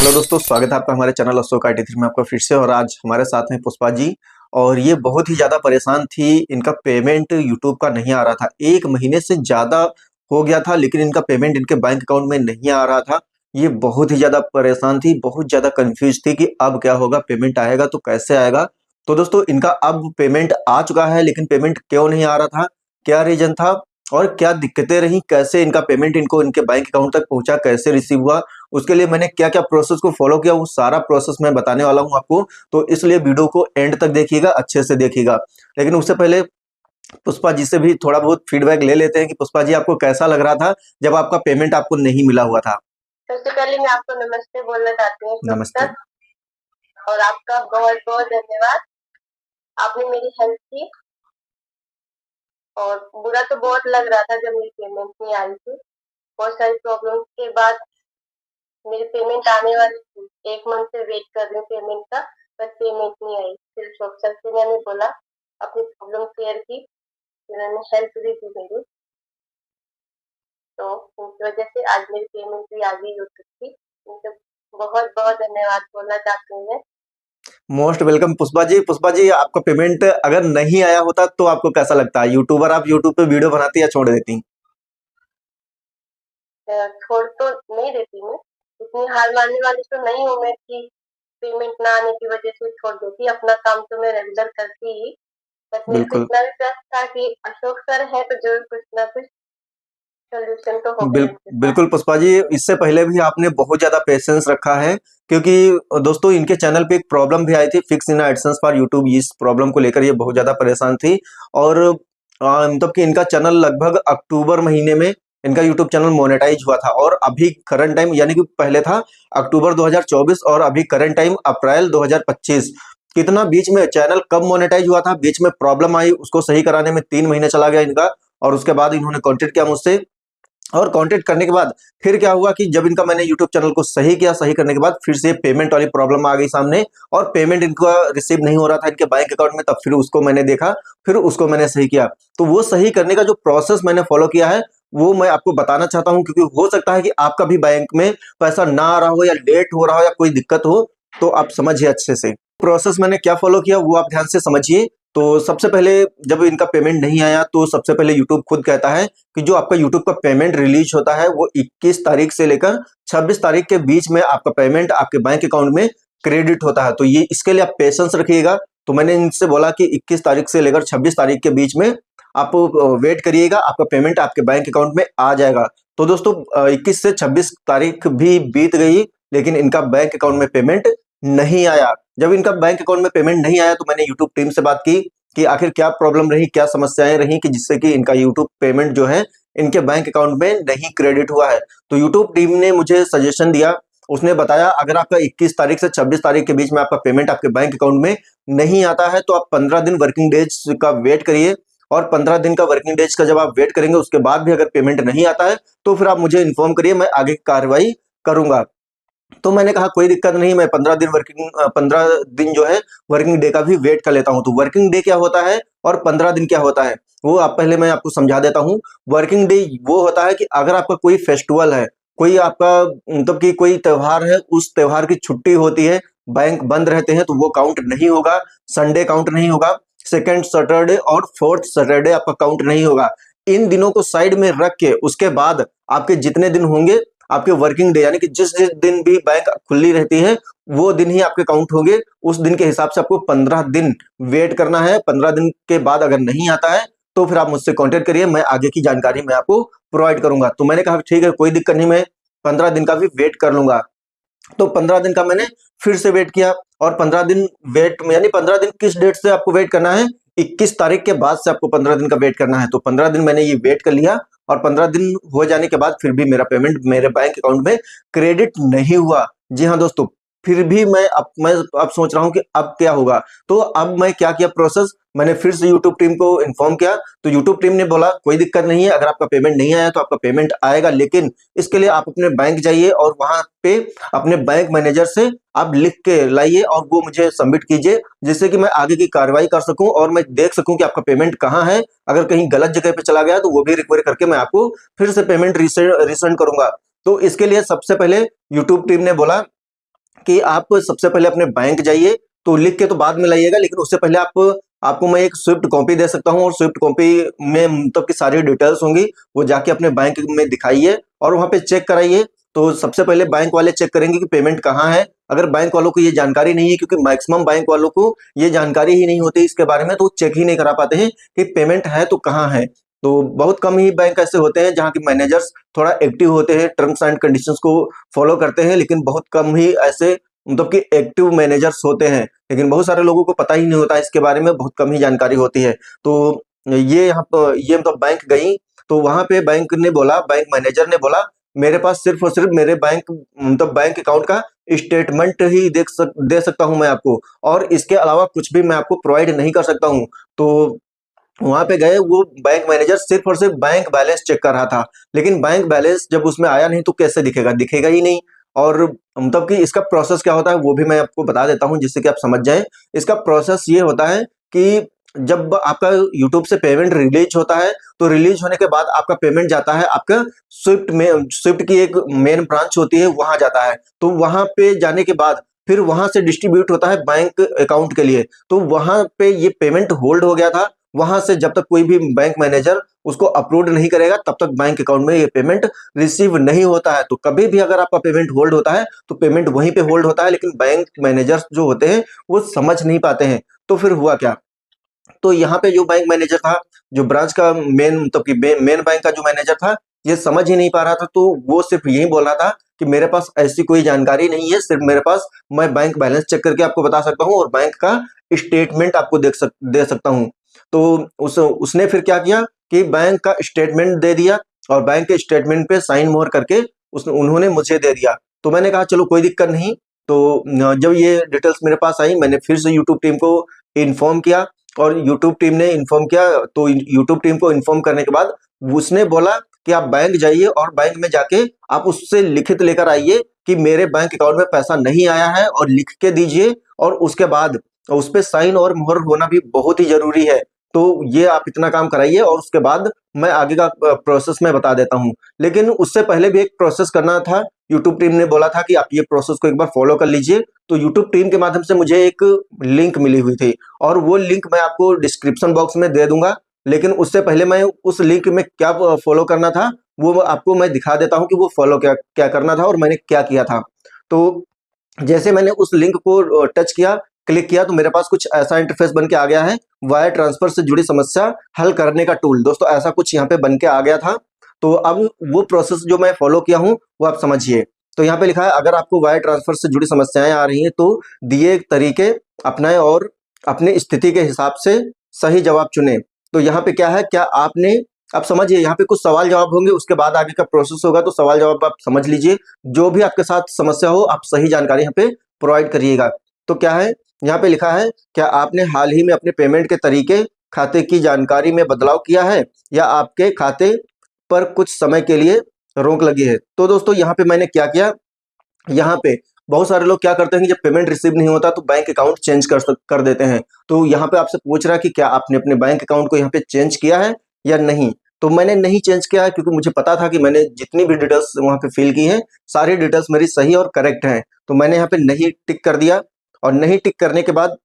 Hello दोस्तों, स्वागत है आपका हमारे चैनल अशोक IT3 में आपका फिर से। और आज हमारे साथ में पुष्पा जी। और ये बहुत ही ज़्यादा परेशान थी, इनका पेमेंट यूट्यूब का नहीं आ रहा था। 1 महीने से ज़्यादा हो गया था, लेकिन इनका पेमेंट इनके बैंक अकाउंट में नहीं आ रहा था। ये बहुत ही ज़्यादा परेशान थी, बहुत ज़्यादा कन्फ्यूज थी कि अब क्या होगा, पेमेंट आएगा तो कैसे आएगा। तो दोस्तों, इनका अब पेमेंट आ चुका है, लेकिन पेमेंट क्यों नहीं आ रहा था, क्या रीज़न था और क्या दिक्कतें रहीं, कैसे इनका पेमेंट इनको इनके बैंक अकाउंट तक पहुँचा, कैसे रिसीव हुआ, उसके लिए मैंने क्या-क्या प्रोसेस को फॉलो किया, वो सारा प्रोसेस मैं बताने वाला हूँ आपको। तो इसलिए वीडियो को एंड तक देखिएगा, अच्छे से देखिएगा। लेकिन उससे पहले पुष्पा जी से भी थोड़ा बहुत फीडबैक ले लेते हैं कि पुष्पा जी, आपको कैसा लग रहा था जब आपका पेमेंट आपको नहीं मिला हुआ था? सबसे पहले मैं आपको नमस्ते बोलना चाहती हूँ नमस्ते। सर, और आपका बहुत-बहुत धन्यवाद। आपने मेरी हेल्प की। और बुरा तो बहुत लग रहा था जब मेरी पेमेंट नहीं आ रही थी। बहुत सारी प्रॉब्लम्स के बाद मेरी पेमेंट आने वाली थी। 1 मंथ से वेट कर रही हूँ पेमेंट का, पर पेमेंट नहीं आई। फिर सर से मैंने बोला, अपनी प्रॉब्लम शेयर की, उन्होंने हेल्प भी की मेरी। तो उनकी वजह से आज मेरी पेमेंट भी आ गई यूट्यूब की। उनसे बहुत-बहुत धन्यवाद बोलना चाहती हूँ मैं। Most welcome Pushpa ji. पुष्पा जी, आपका पेमेंट अगर नहीं आया होता तो आपको कैसा लगता? यूट्यूबर, आप यूट्यूब पे वीडियो बनाती या छोड़ देती? छोड़ तो नहीं देती मैं, इतनी हार मानने वाली तो नहीं हूँ मैं कि पेमेंट ना आने की वजह से छोड़ देती। अपना काम तो मैं रेगुलर करती ही। बस मेरे को बिल्कुल। इतना भी ट्रस्ट था कि अशोक सर है तो जरूर कुछ ना कुछ सोल्यूशन तो होगा ही बिल उनके पास। बिल्कुल पुष्पा जी, इससे पहले भी आपने बहुत ज़्यादा पेशेंस रखा है, क्योंकि दोस्तों इनके चैनल पे एक प्रॉब्लम भी आई थी, fix in AdSense for YouTube. इस प्रॉब्लम को लेकर ये बहुत ज़्यादा परेशान थी। और मतलब कि इनका चैनल लगभग अक्टूबर महीने में इनका यूट्यूब चैनल मोनेटाइज हुआ था। और अभी करंट टाइम, यानी कि पहले था अक्टूबर 2024 और अभी करंट टाइम अप्रैल 2025। कितना बीच में चैनल कब मोनेटाइज हुआ था, बीच में प्रॉब्लम आई, उसको सही कराने में 3 महीने चला गया इनका। और उसके बाद इन्होंने कॉन्टेक्ट किया मुझसे, और कांटेक्ट करने के बाद फिर क्या हुआ कि जब इनका मैंने यूट्यूब चैनल को सही किया, सही करने के बाद फिर से पेमेंट वाली प्रॉब्लम आ गई सामने, और पेमेंट इनका रिसीव नहीं हो रहा था इनके बैंक अकाउंट में। तब फिर उसको मैंने देखा, फिर उसको मैंने सही किया। तो वो सही करने का जो प्रोसेस मैंने फॉलो किया है, वो मैं आपको बताना चाहता हूं, क्योंकि हो सकता है कि आपका भी बैंक में पैसा ना आ रहा हो, या लेट हो रहा हो, या कोई दिक्कत हो। तो आप समझिए अच्छे से प्रोसेस मैंने क्या फॉलो किया, वो आप ध्यान से समझिए। तो सबसे पहले जब इनका पेमेंट नहीं आया, तो सबसे पहले यूट्यूब खुद कहता है कि जो आपका यूट्यूब का पेमेंट रिलीज होता है, वो 21 तारीख से लेकर 26 तारीख के बीच में आपका पेमेंट आपके बैंक अकाउंट में क्रेडिट होता है। तो ये इसके लिए आप पेशेंस रखिएगा। तो मैंने इनसे बोला कि 21 तारीख से लेकर 26 तारीख के बीच में आप वेट करिएगा, आपका पेमेंट आपके बैंक अकाउंट में आ जाएगा। तो दोस्तों 21 से 26 तारीख भी बीत गई, लेकिन इनका बैंक अकाउंट में पेमेंट नहीं आया। जब इनका बैंक अकाउंट में पेमेंट नहीं आया, तो मैंने यूट्यूब टीम से बात की कि आखिर क्या प्रॉब्लम रही, क्या समस्याएं रही कि जिससे कि इनका यूट्यूब पेमेंट जो है इनके बैंक अकाउंट में नहीं क्रेडिट हुआ है। तो यूट्यूब टीम ने मुझे सजेशन दिया, उसने बताया अगर आपका 21 तारीख से 26 तारीख के बीच में आपका पेमेंट आपके बैंक अकाउंट में नहीं आता है, तो आप 15 दिन वर्किंग डेज का वेट करिए। और 15 दिन का वर्किंग डेज का जब आप वेट करेंगे, उसके बाद भी अगर पेमेंट नहीं आता है, तो फिर आप मुझे इन्फॉर्म करिए, मैं आगे की कार्रवाई करूंगा। तो मैंने कहा कोई दिक्कत नहीं, मैं 15 दिन जो है वर्किंग डे का भी वेट कर लेता हूं। तो वर्किंग डे क्या होता है और 15 दिन क्या होता है, वो आप पहले मैं आपको समझा देता हूं। वर्किंग डे वो होता है कि अगर आपका कोई फेस्टिवल है, कोई आपका मतलब कि कोई त्योहार है, उस त्योहार की छुट्टी होती है, बैंक बंद रहते हैं, तो वो काउंट नहीं होगा। संडे काउंट नहीं होगा, सेकेंड सैटरडे और फोर्थ सैटरडे आपका काउंट नहीं होगा। इन दिनों को साइड में रख के उसके बाद आपके जितने दिन होंगे आपके वर्किंग डे, यानी कि जिस जिस दिन भी बैंक खुली रहती है, वो दिन ही आपके काउंट होंगे। उस दिन के हिसाब से आपको 15 दिन वेट करना है। 15 दिन के बाद अगर नहीं आता है, तो फिर आप मुझसे कांटेक्ट करिए, मैं आगे की जानकारी मैं आपको प्रोवाइड करूंगा। तो मैंने कहा ठीक है, कोई दिक्कत नहीं, मैं 15 दिन का भी वेट कर लूंगा। तो 15 दिन का मैंने फिर से वेट किया, और 15 दिन वेट में, यानी 15 दिन किस डेट से आपको वेट करना है, 21 तारीख के बाद से आपको 15 दिन का वेट करना है। तो 15 दिन मैंने ये वेट कर लिया, और 15 दिन हो जाने के बाद फिर भी मेरा पेमेंट मेरे बैंक अकाउंट में क्रेडिट नहीं हुआ। जी हाँ दोस्तों, फिर भी मैं अब सोच रहा हूं कि अब क्या होगा। तो अब मैं क्या किया प्रोसेस, मैंने फिर से यूट्यूब टीम को इन्फॉर्म किया। तो यूट्यूब टीम ने बोला कोई दिक्कत नहीं है, अगर आपका पेमेंट नहीं आया तो आपका पेमेंट आएगा, लेकिन इसके लिए आप अपने बैंक जाइए और वहां पे अपने बैंक मैनेजर से आप लिख के लाइए और वो मुझे सबमिट कीजिए, जिससे कि मैं आगे की कार्रवाई कर सकूं और मैं देख सकूं कि आपका पेमेंट कहां है। अगर कहीं गलत जगह पे चला गया तो वो भी रिकवर करके मैं आपको फिर से पेमेंट रिसेंड करूंगा। तो इसके लिए सबसे पहले यूट्यूब टीम ने बोला कि आप सबसे पहले अपने बैंक जाइए, तो लिख के तो बाद में लाइएगा, लेकिन उससे पहले आपको मैं एक स्विफ्ट कॉपी दे सकता हूँ, और स्विफ्ट कॉपी में मतलब की सारी डिटेल्स होंगी, वो जाके अपने बैंक में दिखाइए और वहाँ पे चेक कराइए। तो सबसे पहले बैंक वाले चेक करेंगे कि पेमेंट कहाँ है। अगर बैंक वालों को ये जानकारी नहीं है, क्योंकि मैक्सिमम बैंक वालों को ये जानकारी ही नहीं होती इसके बारे में, तो चेक ही नहीं करा पाते हैं कि पेमेंट है तो कहाँ है। तो बहुत कम ही बैंक ऐसे होते हैं जहाँ के मैनेजर्स थोड़ा एक्टिव होते हैं, टर्म्स एंड कंडीशंस को फॉलो करते हैं, लेकिन बहुत कम ही ऐसे मतलब कि एक्टिव मैनेजर्स होते हैं। लेकिन बहुत सारे लोगों को पता ही नहीं होता इसके बारे में, बहुत कम ही जानकारी होती है। तो ये यहाँ पर ये मतलब बैंक गई, तो वहां पे बैंक ने बोला, बैंक मैनेजर ने बोला, मेरे पास सिर्फ और सिर्फ मेरे बैंक मतलब बैंक अकाउंट का स्टेटमेंट ही दे सकता हूं मैं आपको, और इसके अलावा कुछ भी मैं आपको प्रोवाइड नहीं कर सकता हूं। तो वहां पे गए, वो बैंक मैनेजर सिर्फ और सिर्फ बैंक बैलेंस चेक कर रहा था, लेकिन बैंक बैलेंस जब उसमें आया नहीं तो कैसे दिखेगा, दिखेगा ही नहीं। और मतलब कि इसका प्रोसेस क्या होता है वो भी मैं आपको बता देता हूं, जिससे कि आप समझ जाएं। इसका प्रोसेस ये होता है कि जब आपका यूट्यूब से पेमेंट रिलीज होता है, तो रिलीज होने के बाद आपका पेमेंट जाता है आपका स्विफ्ट में, स्विफ्ट की एक मेन ब्रांच होती है, वहां जाता है। तो वहां पे जाने के बाद फिर वहां से डिस्ट्रीब्यूट होता है बैंक अकाउंट के लिए। तो वहां पे ये पेमेंट होल्ड हो गया था, वहां से जब तक कोई भी बैंक मैनेजर उसको अप्रूव नहीं करेगा, तब तक बैंक अकाउंट में ये पेमेंट रिसीव नहीं होता है। तो कभी भी अगर आपका पेमेंट होल्ड होता है तो पेमेंट वहीं पे होल्ड होता है, लेकिन बैंक मैनेजर्स जो होते हैं वो समझ नहीं पाते हैं। तो फिर हुआ क्या, तो यहाँ पे जो बैंक मैनेजर था, जो ब्रांच का मेन मतलब कि मेन बैंक का जो मैनेजर था, ये समझ ही नहीं पा रहा था। तो वो सिर्फ यही बोल रहा था कि मेरे पास ऐसी कोई जानकारी नहीं है, सिर्फ मेरे पास मैं बैंक बैलेंस चेक करके आपको बता सकता हूँ और बैंक का स्टेटमेंट आपको दे सकता हूँ। तो उसने फिर क्या किया कि बैंक का स्टेटमेंट दे दिया, और बैंक के स्टेटमेंट पे साइन मोहर करके उन्होंने मुझे दे दिया। तो मैंने कहा चलो कोई दिक्कत नहीं। तो जब ये डिटेल्स मेरे पास आई, मैंने फिर से यूट्यूब टीम को इन्फॉर्म किया, और यूट्यूब टीम ने इन्फॉर्म किया। तो यूट्यूब टीम को इन्फॉर्म करने के बाद उसने बोला कि आप बैंक जाइए, और बैंक में जाके आप उससे लिखित लेकर आइए कि मेरे बैंक अकाउंट में पैसा नहीं आया है, और लिख के दीजिए, और उसके बाद उस पे साइन और मोहर होना भी बहुत ही जरूरी है। तो ये आप इतना काम कराइए, और उसके बाद मैं आगे का प्रोसेस में बता देता हूँ। लेकिन उससे पहले भी एक प्रोसेस करना था। यूट्यूब टीम ने बोला था कि आप ये प्रोसेस को एक बार फॉलो कर लीजिए। तो यूट्यूब टीम के माध्यम से मुझे एक लिंक मिली हुई थी, और वो लिंक मैं आपको डिस्क्रिप्शन बॉक्स में दे दूंगा। लेकिन उससे पहले मैं उस लिंक में क्या फॉलो करना था वो आपको मैं दिखा देता हूँ कि वो फॉलो क्या क्या करना था और मैंने क्या किया था। तो जैसे मैंने उस लिंक को टच किया, क्लिक किया, तो मेरे पास कुछ ऐसा इंटरफेस बन के आ गया है, वायर ट्रांसफर से जुड़ी समस्या हल करने का टूल। दोस्तों ऐसा कुछ यहाँ पे बन के आ गया था। तो अब वो प्रोसेस जो मैं फॉलो किया हूँ वो आप समझिए। तो यहाँ पे लिखा है, अगर आपको वायर ट्रांसफर से जुड़ी समस्याएं आ रही हैं तो दिए तरीके अपनाएं और अपनी स्थिति के हिसाब से सही जवाब चुने। तो यहाँ पे क्या है, क्या आपने, आप समझिए, यहाँ पे कुछ सवाल जवाब होंगे, उसके बाद आगे का प्रोसेस होगा। तो सवाल जवाब आप समझ लीजिए, जो भी आपके साथ समस्या हो आप सही जानकारी यहाँ पे प्रोवाइड करिएगा। तो क्या है, यहाँ पे लिखा है, क्या आपने हाल ही में अपने पेमेंट के तरीके, खाते की जानकारी में बदलाव किया है, या आपके खाते पर कुछ समय के लिए रोक लगी है। तो दोस्तों यहाँ पे मैंने क्या किया, यहाँ पे बहुत सारे लोग क्या करते हैं कि जब पेमेंट रिसीव नहीं होता तो बैंक अकाउंट चेंज कर देते हैं। तो यहाँ पे आपसे पूछ रहा है कि क्या आपने अपने बैंक अकाउंट को यहाँ पे चेंज किया है या नहीं। तो मैंने नहीं चेंज किया है, क्योंकि मुझे पता था कि मैंने जितनी भी डिटेल्स वहाँ पे फिल की है सारी डिटेल्स मेरी सही और करेक्ट हैं। तो मैंने यहाँ पे नहीं टिक कर दिया, और नहीं टिक करने के बाद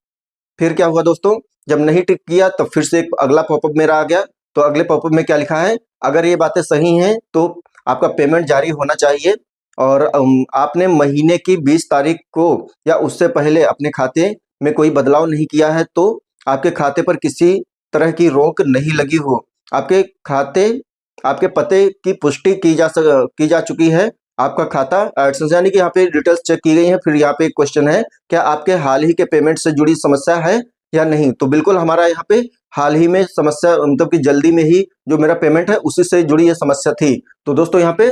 फिर क्या हुआ दोस्तों, जब नहीं टिक किया तो फिर से एक अगला पॉपअप मेरा आ गया। तो अगले पॉपअप में क्या लिखा है, अगर ये बातें सही हैं तो आपका पेमेंट जारी होना चाहिए, और आपने महीने की 20 तारीख को या उससे पहले अपने खाते में कोई बदलाव नहीं किया है, तो आपके खाते पर किसी तरह की रोक नहीं लगी हो। आपके खाते, आपके पते की पुष्टि की जा चुकी है। आपका खाता एडसेंस, यानी कि यहाँ पे डिटेल्स चेक की गई है। फिर यहाँ पे एक क्वेश्चन है, क्या आपके हाल ही के पेमेंट से जुड़ी समस्या है या नहीं। तो बिल्कुल हमारा यहाँ पे हाल ही में समस्या, मतलब कि जल्दी में ही जो मेरा पेमेंट है उसी से जुड़ी ये समस्या थी। तो दोस्तों यहाँ पे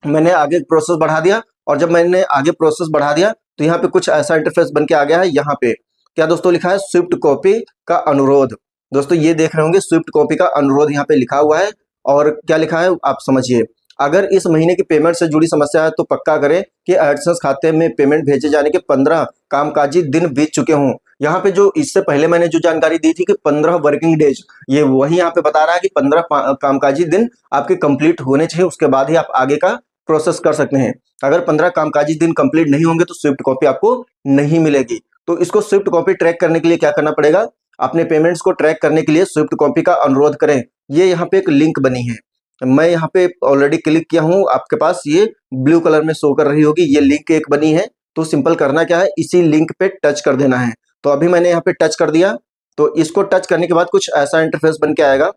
मैंने आगे प्रोसेस बढ़ा दिया, और जब मैंने आगे प्रोसेस बढ़ा दिया तो यहाँ पे कुछ ऐसा इंटरफेस बन के आ गया है। यहाँ पे क्या दोस्तों लिखा है, स्विफ्ट कॉपी का अनुरोध। दोस्तों ये देख रहे होंगे, स्विफ्ट कॉपी का अनुरोध यहाँ पे लिखा हुआ है। और क्या लिखा है आप समझिए, अगर इस महीने की पेमेंट से जुड़ी समस्या है तो पक्का करें कि एडसेंस खाते में पेमेंट भेजे जाने के 15 कामकाजी दिन बीत चुके हों। यहाँ पे जो इससे पहले मैंने जो जानकारी दी थी कि 15 वर्किंग डेज, ये वही यहाँ पे बता रहा है कि 15 कामकाजी दिन आपके कंप्लीट होने चाहिए, उसके बाद ही आप आगे का प्रोसेस कर सकते हैं। अगर 15 कामकाजी दिन कंप्लीट नहीं होंगे तो स्विफ्ट कॉपी आपको नहीं मिलेगी। तो इसको स्विफ्ट कॉपी ट्रैक करने के लिए क्या करना पड़ेगा, अपने पेमेंट्स को ट्रैक करने के लिए स्विफ्ट कॉपी का अनुरोध करें। ये यहाँ पे एक लिंक बनी है, मैं यहाँ पे ऑलरेडी क्लिक किया हूँ, आपके पास ये ब्लू कलर में शो कर रही होगी, ये लिंक एक बनी है। तो सिंपल करना क्या है, इसी लिंक पे टच कर देना है। तो अभी मैंने यहाँ पे टच कर दिया। तो इसको टच करने के बाद कुछ ऐसा इंटरफेस बन के आएगा,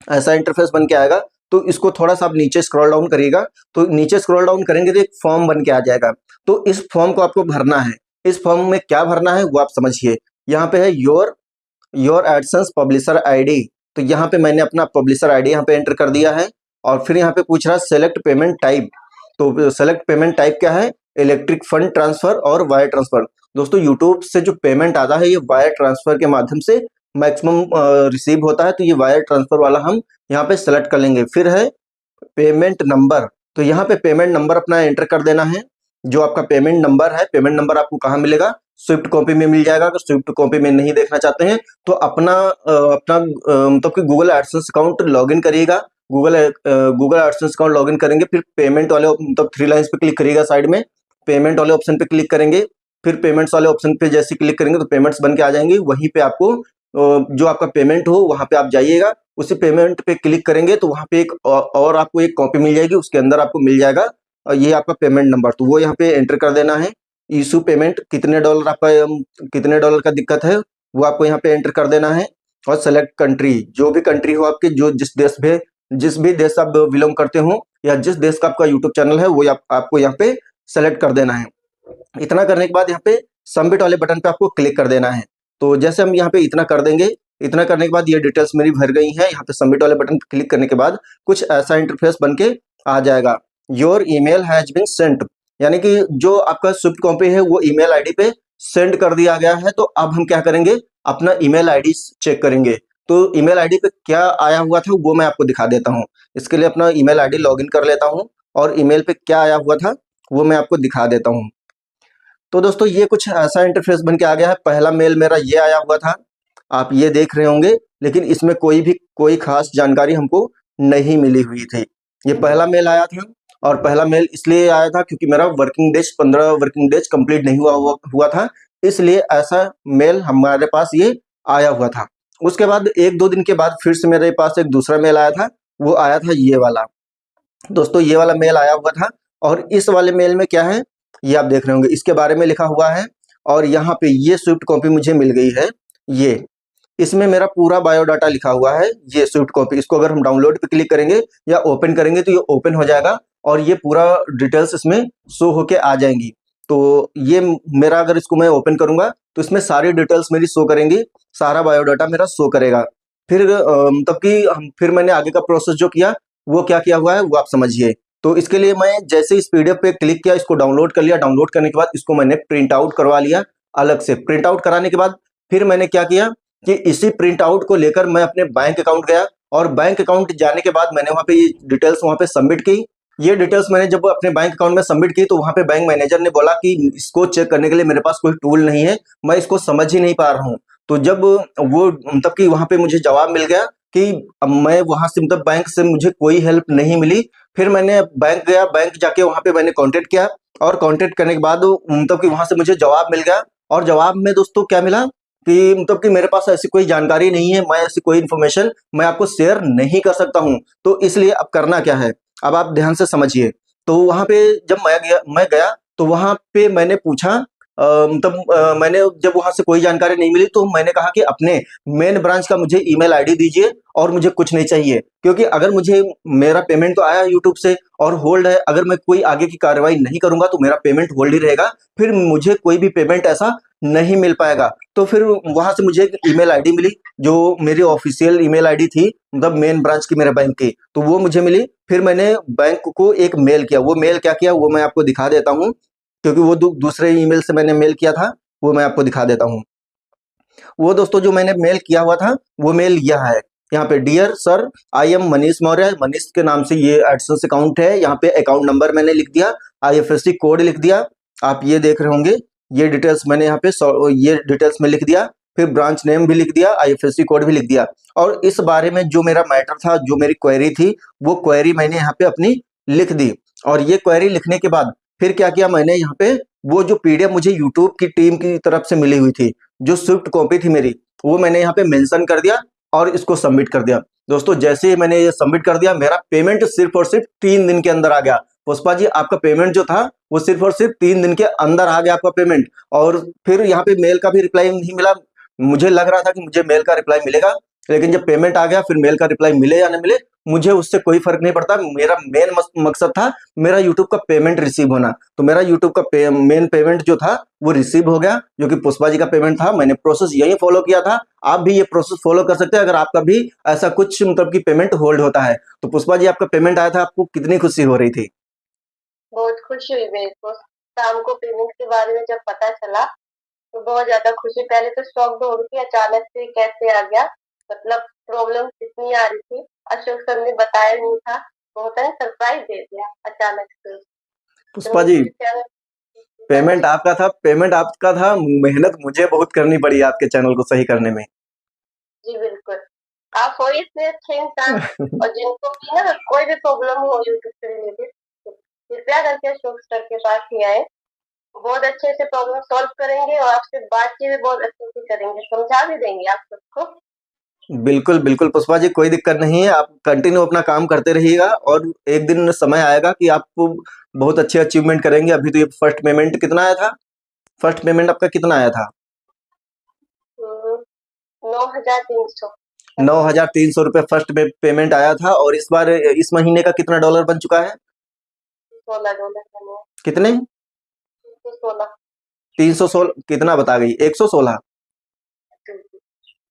ऐसा इंटरफेस बन के आएगा। तो इसको थोड़ा सा आप नीचे स्क्रॉल डाउन करिएगा, तो नीचे स्क्रॉल डाउन करेंगे तो एक फॉर्म बन के आ जाएगा। तो इस फॉर्म को आपको भरना है। इस फॉर्म में क्या भरना है वो आप समझिए। यहाँ पे है योर एडसेंस पब्लिशर आईडी। तो यहाँ पे मैंने अपना पब्लिशर आईडी यहाँ पे एंटर कर दिया है। और फिर यहाँ पे पूछ रहा है सेलेक्ट पेमेंट टाइप। तो सेलेक्ट पेमेंट टाइप क्या है, इलेक्ट्रिक फंड ट्रांसफर और वायर ट्रांसफर। दोस्तों यूट्यूब से जो पेमेंट आता है ये वायर ट्रांसफर के माध्यम से मैक्सिमम रिसीव होता है। तो ये वायर ट्रांसफर वाला हम यहाँ पे सेलेक्ट कर लेंगे। फिर है पेमेंट नंबर। तो यहाँ पे पेमेंट नंबर अपना एंटर कर देना है। जो आपका पेमेंट नंबर है, पेमेंट नंबर आपको कहाँ मिलेगा, स्विफ्ट कॉपी में मिल जाएगा। अगर स्विफ्ट कॉपी में नहीं देखना चाहते हैं तो अपना मतलब कि गूगल एडसेंस अकाउंट लॉगिन करिएगा। गूगल एडसेंस अकाउंट लॉगिन करेंगे, फिर पेमेंट वाले मतलब 3 लाइंस पे क्लिक करिएगा, साइड में पेमेंट वाले ऑप्शन पे क्लिक करेंगे। फिर पेमेंट्स वाले ऑप्शन पे जैसे क्लिक करेंगे तो पेमेंट्स बन के आ जाएंगी। वहीं पे आपको जो आपका पेमेंट हो वहां पे आप जाइएगा, उसी पेमेंट पे क्लिक करेंगे तो वहां पे एक और आपको एक कॉपी मिल जाएगी, उसके अंदर आपको मिल जाएगा ये आपका पेमेंट नंबर। तो वो यहाँ पे एंटर कर देना है। इशू पेमेंट कितने डॉलर आपका कितने डॉलर का दिक्कत है वो आपको यहाँ पे एंटर कर देना है। और सेलेक्ट कंट्री, जो भी कंट्री हो आपके, जो जिस भी देश आप बिलोंग करते हो या जिस देश का आपका यूट्यूब चैनल है वो आपको यहाँ पे सेलेक्ट कर देना है। इतना करने के बाद यहाँ पे सबमिट वाले बटन पे आपको क्लिक कर देना है। तो जैसे हम यहाँ पे इतना कर देंगे, इतना करने के बाद ये डिटेल्स मेरी भर गई हैं। यहाँ पे सबमिट वाले बटन पे क्लिक करने के बाद कुछ ऐसा इंटरफेस बन के आ जाएगा, your email has been sent. यानी कि जो आपका स्विफ्ट कॉपी है वो ईमेल आईडी पे सेंड कर दिया गया है। तो अब हम क्या करेंगे, अपना ईमेल आईडी चेक करेंगे। तो ईमेल आईडी पे क्या आया हुआ था वो मैं आपको दिखा देता हूँ। इसके लिए अपना ईमेल आईडी लॉगिन कर लेता हूँ और ईमेल पे क्या आया हुआ था वो मैं आपको दिखा देता हूँ। तो दोस्तों ये कुछ ऐसा इंटरफेस बन के आ गया है। पहला मेल मेरा ये आया हुआ था, आप ये देख रहे होंगे, लेकिन इसमें कोई खास जानकारी हमको नहीं मिली हुई थी। ये पहला मेल आया था और पहला मेल इसलिए आया था क्योंकि मेरा working days 15 working days complete नहीं हुआ था, इसलिए ऐसा मेल हमारे पास ये आया हुआ था। उसके बाद 1-2 दिन के बाद फिर से मेरे पास एक दूसरा मेल आया था, वो आया था ये वाला। दोस्तों ये वाला मेल आया हुआ था और इस वाले मेल में क्या है ये आप देख रहे होंगे, इसके बारे में लिखा हुआ है। और यहाँ पे ये स्विफ्ट कॉपी मुझे मिल गई है, ये इसमें मेरा पूरा बायोडाटा लिखा हुआ है। ये स्विफ्ट कॉपी, इसको अगर हम डाउनलोड पे क्लिक करेंगे या ओपन करेंगे तो ये ओपन हो जाएगा और ये पूरा डिटेल्स इसमें शो होके आ जाएंगी। तो ये मेरा, अगर इसको मैं ओपन करूंगा तो इसमें सारी डिटेल्स मेरी शो करेंगी, सारा बायोडाटा मेरा शो करेगा। फिर मतलब कि फिर मैंने आगे का प्रोसेस जो किया वो क्या किया हुआ है वो आप समझिए। तो इसके लिए मैं जैसे इस पीडीएफ पे क्लिक किया, इसको डाउनलोड कर लिया। डाउनलोड करने के बाद इसको मैंने प्रिंट आउट करवा लिया अलग से। प्रिंट आउट कराने के बाद फिर मैंने क्या किया कि इसी प्रिंट आउट को लेकर मैं अपने बैंक अकाउंट गया और बैंक अकाउंट जाने के बाद मैंने वहां पे ये डिटेल्स वहां पे सबमिट की। ये डिटेल्स मैंने जब अपने बैंक अकाउंट में सबमिट की तो वहां पे बैंक मैनेजर ने बोला कि इसको चेक करने के लिए मेरे पास कोई टूल नहीं है, मैं इसको समझ ही नहीं पा रहा हूँ। तो जब वो मतलब कि वहां पे मुझे जवाब मिल गया कि अब मैं वहां से मतलब बैंक से मुझे कोई हेल्प नहीं मिली। फिर मैंने बैंक गया, बैंक जाके वहां पे मैंने कांटेक्ट किया और कांटेक्ट करने के बाद मतलब कि वहां से मुझे जवाब मिल गया। और जवाब में दोस्तों क्या मिला कि मतलब कि मेरे पास ऐसी कोई जानकारी नहीं है, मैं ऐसी कोई इन्फॉर्मेशन मैं आपको शेयर नहीं कर सकता हूं। तो इसलिए अब करना क्या है, अब आप ध्यान से समझिए। तो वहां पे जब मैं गया तो वहां पे मैंने पूछा मतलब मैंने जब वहां से कोई जानकारी नहीं मिली तो मैंने कहा कि अपने मेन ब्रांच का मुझे ईमेल आईडी दीजिए और मुझे कुछ नहीं चाहिए। क्योंकि अगर मुझे मेरा पेमेंट तो आया यूट्यूब से और होल्ड है, अगर मैं कोई आगे की कार्रवाई नहीं करूंगा तो मेरा पेमेंट होल्ड ही रहेगा, फिर मुझे कोई भी पेमेंट ऐसा नहीं मिल पाएगा। तो फिर वहां से मुझे एक ईमेल आईडी मिली जो मेरी ऑफिशियल ईमेल आईडी थी, मतलब मेन ब्रांच की मेरे बैंक की, तो वो मुझे मिली। फिर मैंने बैंक को एक मेल किया। वो मेल क्या किया वो मैं आपको दिखा देता हूँ, क्योंकि वो दूसरे ईमेल से मैंने मेल किया था, वो मैं आपको दिखा देता हूँ। वो दोस्तों जो मैंने मेल किया हुआ था वो मेल यह है। यहाँ पे dear sir I am Manish Maurya, Manish के नाम से ये एडसेंस अकाउंट है। यहाँ पे अकाउंट नंबर मैंने लिख दिया, IFSC कोड लिख दिया, आप ये देख रहे होंगे। ये डिटेल्स मैंने यहाँ पे ये डिटेल्स में लिख दिया। फिर ब्रांच नेम भी लिख दिया, IFSC कोड भी लिख दिया। और इस बारे में जो मेरा मैटर था, जो मेरी क्वेरी थी, वो क्वेरी मैंने यहाँ पे अपनी लिख दी। और ये क्वेरी लिखने के बाद फिर क्या किया मैंने यहाँ पे, वो जो पीडीएफ मुझे यूट्यूब की टीम की तरफ से मिली हुई थी, जो स्विफ्ट कॉपी थी मेरी, वो मैंने यहाँ पे मेंशन कर दिया और इसको सबमिट कर दिया। दोस्तों जैसे ही मैंने ये सबमिट कर दिया, मेरा पेमेंट सिर्फ और सिर्फ 3 दिन के अंदर आ गया। पुष्पा जी आपका पेमेंट जो था वो सिर्फ और सिर्फ 3 दिन के अंदर आ गया आपका पेमेंट। और फिर यहाँ पे मेल का भी रिप्लाई नहीं मिला। मुझे लग रहा था कि मुझे मेल का रिप्लाई मिलेगा, लेकिन जब पेमेंट आ गया फिर मेल का रिप्लाई मिले या न मिले मुझे उससे कोई फर्क नहीं पड़ता। मेरा मेन मकसद था मेरा यूट्यूब का पेमेंट रिसीव होना। तो मेरा यूट्यूब का मेन पेमेंट जो था वो रिसीव हो गया, जो कि पुष्पा जी का पेमेंट था। मैंने प्रोसेस यही फॉलो किया था, आप भी ये प्रोसेस फॉलो कर सकते हैं अगर आपका भी ऐसा कुछ मतलब कि पेमेंट होल्ड होता है। तो पुष्पा जी आपका पेमेंट आया था, आपको कितनी खुशी हो रही थी? बहुत खुशी हुई मेरे को। शाम को पेमेंट के बारे में जब पता चला तो बहुत ज्यादा खुशी, पहले तो शॉक हो रही थी, अचानक से कैसे आ गया, मतलब प्रॉब्लम कितनी आ रही थी, अशोक सर ने बताया नहीं था, तो होता है सरप्राइज दे दिया अचानक से। तो पुष्पा जी मेरे चैनल पेमेंट आपका था, पेमेंट आपका था, मेहनत मुझे बहुत करनी पड़ी आपके चैनल को सही करने में। जी बिल्कुल, आप हो इतने अच्छे इंसान, और जिनको भी ना कोई भी प्रॉब्लम हो यूट्यूब से रिलेटेड, तो कृपया करके अशोक सर के पास ही आए। बहुत अच्छे से प्रॉब्लम सॉल्व करेंगे और आपसे बातचीत भी बहुत अच्छे से करेंगे, समझा भी देंगे आप सबको। बिल्कुल, बिल्कुल पुष्पा जी कोई दिक्कत नहीं है, आप कंटिन्यू अपना काम करते रहिएगा और एक दिन समय आएगा कि आपको बहुत अच्छे अचीवमेंट करेंगे। अभी तो ये फर्स्ट पेमेंट कितना आया था? फर्स्ट पेमेंट आपका कितना आया था? 9,300। 9,300 रुपये फर्स्ट पेमेंट आया था। और इस बार इस महीने का कितना डॉलर बन चुका है? $16 बने। कितने? 16। 316 कितना बता गई? 116।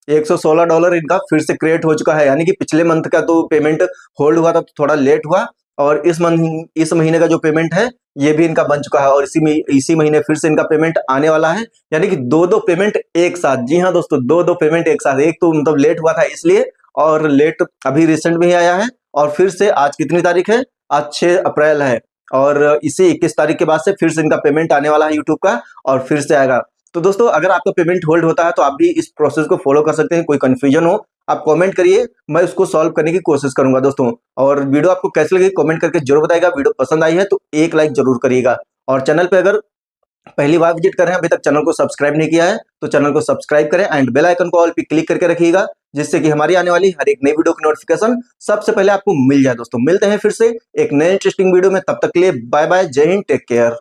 $116 इनका फिर से क्रिएट हो चुका है, यानी कि पिछले मंथ का तो पेमेंट होल्ड हुआ था तो थोड़ा लेट हुआ, और इस महीने का जो पेमेंट है ये भी इनका बन चुका है, और इसी महीने फिर से इनका पेमेंट आने वाला है। यानी कि दो पेमेंट एक साथ। जी हाँ दोस्तों, दो पेमेंट एक साथ। एक तो मतलब लेट हुआ था इसलिए, और लेट अभी रिसेंट में ही आया है। और फिर से आज कितनी तारीख है? आज 6 अप्रैल है, और इसी 21 तारीख के बाद से फिर से इनका पेमेंट आने वाला है यूट्यूब का, और फिर से आएगा। तो दोस्तों अगर आपका पेमेंट होल्ड होता है तो आप भी इस प्रोसेस को फॉलो कर सकते हैं। कोई कंफ्यूजन हो आप कमेंट करिए, मैं उसको सॉल्व करने की कोशिश करूंगा दोस्तों। और वीडियो आपको कैसी लगी कमेंट करके जरूर बताइएगा। वीडियो पसंद आई है तो एक लाइक जरूर करिएगा, और चैनल पे अगर पहली बार विजिट कर रहे हैं, अभी तक चैनल को सब्सक्राइब नहीं किया है तो चैनल को सब्सक्राइब करें एंड बेल आइकन को ऑल पे क्लिक करके रखिएगा, जिससे कि हमारी आने वाली हर एक नई वीडियो की नोटिफिकेशन सबसे पहले आपको मिल जाए। दोस्तों मिलते हैं फिर से एक नए इंटरेस्टिंग वीडियो में, तब तक के लिए बाय बाय, जय हिंद, टेक केयर।